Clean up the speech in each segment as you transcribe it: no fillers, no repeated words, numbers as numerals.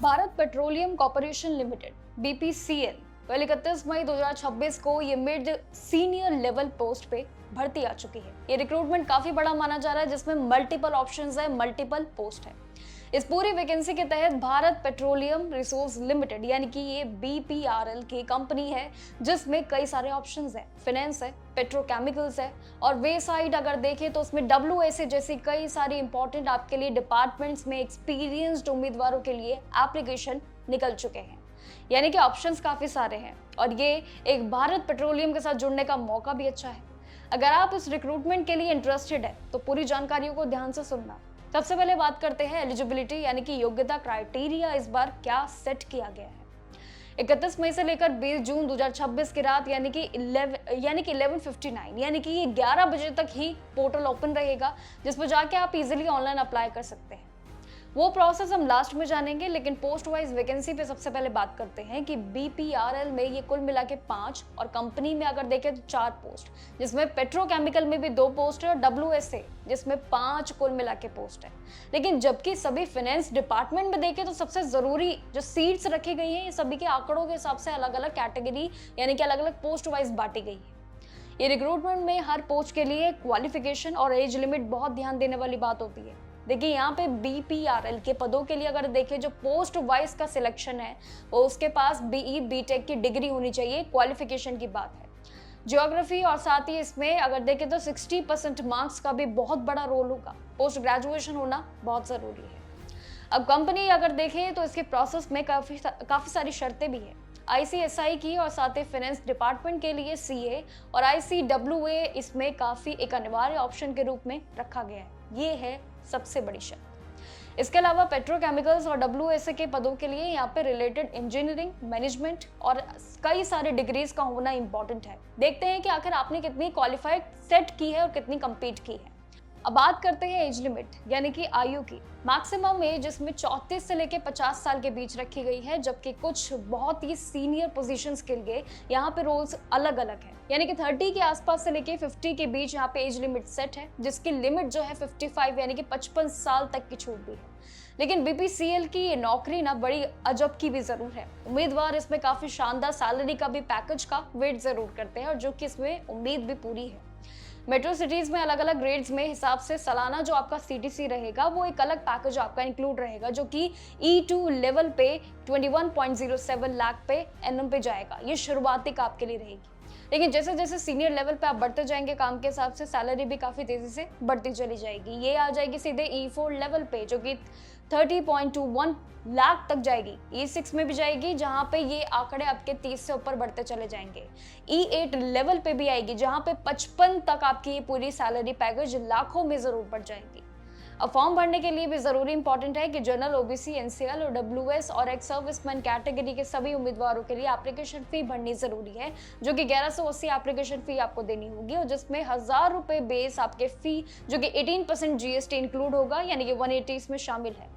Bharat petroleum corporation limited BPCL 31 मई 2026 को ये mid senior level post पे भर्ती आ चुकी है। ये रिक्रूटमेंट काफी बड़ा माना जा रहा है, जिसमें मल्टीपल ऑप्शंस है, मल्टीपल पोस्ट है। इस पूरी वैकेंसी के तहत भारत पेट्रोलियम रिसोर्स लिमिटेड यानी कि ये बीपीआरएल की कंपनी है, जिसमें कई सारे ऑप्शंस हैं। फाइनेंस है, पेट्रोकेमिकल्स है और वे साइड अगर देखें तो उसमें डब्ल्यूएसए जैसी कई सारी इंपॉर्टेंट आपके लिए डिपार्टमेंट्स में एक्सपीरियंस्ड उम्मीदवारों के लिए एप्लीकेशन निकल चुके हैं। यानी कि ऑप्शंस काफी सारे हैं और ये एक भारत पेट्रोलियम के साथ जुड़ने का मौका भी अच्छा है। अगर आप इस रिक्रूटमेंट के लिए इंटरेस्टेड है तो पूरी जानकारियों को ध्यान से सुनना। सबसे पहले बात करते हैं एलिजिबिलिटी यानी कि योग्यता क्राइटेरिया इस बार क्या सेट किया गया है। 31 मई से लेकर 20 जून 2026 की रात यानी कि 11:59 यानी कि ये 11 बजे तक ही पोर्टल ओपन रहेगा, जिस पर जाके आप इजीली ऑनलाइन अप्लाई कर सकते हैं। वो प्रोसेस हम लास्ट में जानेंगे, लेकिन पोस्ट वाइज वैकेंसी पे सबसे पहले बात करते हैं कि बीपीआरएल में ये कुल मिला के 5 और कंपनी में अगर देखें तो 4 पोस्ट, जिसमें पेट्रोकेमिकल में भी 2 पोस्ट है और डब्ल्यूएसए जिसमें 5 कुल मिला के पोस्ट है। लेकिन जबकि सभी फाइनेंस डिपार्टमेंट में देखें तो सबसे जरूरी जो सीट्स रखी गई है, ये सभी के आंकड़ों के हिसाब से अलग अलग कैटेगरी यानी कि अलग अलग पोस्ट वाइज बांटी गई है। ये रिक्रूटमेंट में हर पोस्ट के लिए क्वालिफिकेशन और एज लिमिट बहुत ध्यान देने वाली बात होती है। देखिए यहाँ पे बीपीआरएल के पदों के लिए अगर देखें जो पोस्ट वाइज का सिलेक्शन है, वो उसके पास बीई बीटेक की डिग्री होनी चाहिए, क्वालिफिकेशन की बात है। ज्योग्राफी और साथ ही इसमें अगर देखें तो 60% मार्क्स का भी बहुत बड़ा रोल होगा। पोस्ट ग्रेजुएशन होना बहुत जरूरी है। अब कंपनी अगर देखें तो इसके प्रोसेस में काफी सारी शर्तें भी है। आईसीएसआई की और साथ ही फाइनेंस डिपार्टमेंट के लिए सीए और आईसीडब्ल्यूए इसमें काफी एक अनिवार्य ऑप्शन के रूप में रखा गया है। ये है सबसे बड़ी शर्त। इसके अलावा पेट्रोकेमिकल्स और डब्ल्यूएसए के पदों के लिए यहाँ पे रिलेटेड इंजीनियरिंग, मैनेजमेंट और कई सारे डिग्रीज का होना इंपॉर्टेंट है। देखते हैं कि आखिर आपने कितनी क्वालिफाइड सेट की है और कितनी कंप्लीट की है। अब बात करते हैं एज लिमिट यानी कि आयु की। मैक्सिमम एज इसमें 34 से लेकर 50 साल के बीच रखी गई है, जबकि कुछ बहुत ही सीनियर पोजीशंस के लिए यहाँ पे रोल्स अलग अलग है। यानी कि 30 के आसपास से लेके 50 के बीच यहाँ पे एज लिमिट सेट है, जिसकी लिमिट जो है 55 यानी कि 55 साल तक की छूट भी है। लेकिन बीपीसीएल की ये नौकरी ना बड़ी अजब की भी जरूर है। उम्मीदवार इसमें काफी शानदार सैलरी का भी पैकेज का वेट जरूर करते हैं और जो कि इसमें उम्मीद भी पूरी है। मेट्रो सिटीज में अलग अलग ग्रेड्स में हिसाब से सालाना जो आपका सीटीसी रहेगा वो एक अलग पैकेज आपका इंक्लूड रहेगा, जो कि E2 लेवल पे 21.07 लाख पे एनएम पे जाएगा। ये शुरुआती का आपके लिए रहेगी, लेकिन जैसे जैसे सीनियर लेवल पे आप बढ़ते जाएंगे काम के हिसाब से सैलरी भी काफी तेजी से बढ़ती चली जाएगी। ये आ जाएगी सीधे E4 लेवल पे, जो कि 30.21 लाख तक जाएगी। E6 में भी जाएगी, जहां पे ये आंकड़े आपके 30 से ऊपर बढ़ते चले जाएंगे। E8 लेवल पे भी आएगी, जहां पे 55 तक आपकी ये पूरी सैलरी पैकेज लाखों में जरूर बढ़ जाएगी। अब फॉर्म भरने के लिए भी जरूरी इंपॉर्टेंट है कि जनरल, ओबीसी, एनसीएल और डब्ल्यूएस और एक्स सर्विसमैन कैटेगरी के सभी उम्मीदवारों के लिए एप्लीकेशन फी भरनी जरूरी है, जो कि 1180 एप्लीकेशन फी आपको देनी होगी और जिसमें 1000 रुपए बेस आपके फी, जो कि 18% जीएसटी इंक्लूड होगा, यानी कि 180 इसमें शामिल है।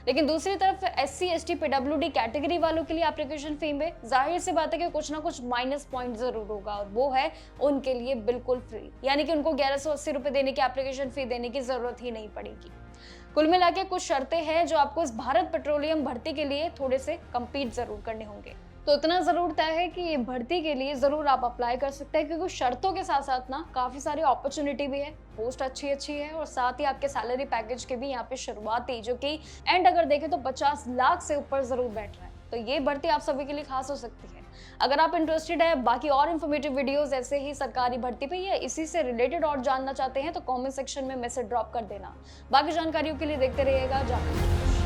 लेकिन दूसरी तरफ एससी, एसटी, पीडब्ल्यूडी कैटेगरी वालों के लिए एप्लीकेशन फी में जाहिर सी बात है कि कुछ ना कुछ माइनस पॉइंट जरूर होगा, और वो है उनके लिए बिल्कुल फ्री, यानी कि उनको 1180 रुपए देने की एप्लीकेशन फी देने की जरूरत ही नहीं पड़ेगी। कुल मिला के कुछ शर्तें हैं जो आपको इस भारत पेट्रोलियम भर्ती के लिए थोड़े से कंप्लीट जरूर करने होंगे। तो इतना जरूर तय है कि ये भर्ती के लिए जरूर आप अप्लाई कर सकते हैं, क्योंकि शर्तों के साथ साथ ना काफी सारी अपॉर्चुनिटी भी है, पोस्ट अच्छी है और साथ ही आपके सैलरी पैकेज के भी यहाँ पे शुरुआती, जो कि एंड अगर देखें तो 50 लाख से ऊपर जरूर बैठ रहा है। तो ये भर्ती आप सभी के लिए खास हो सकती है। अगर आप इंटरेस्टेड है बाकी और इन्फॉर्मेटिव वीडियोस ऐसे ही सरकारी भर्ती पे या इसी से रिलेटेड और जानना चाहते हैं तो कमेंट सेक्शन में मैसेज ड्रॉप कर देना। बाकी जानकारियों के लिए देखते रहिएगा जागरण।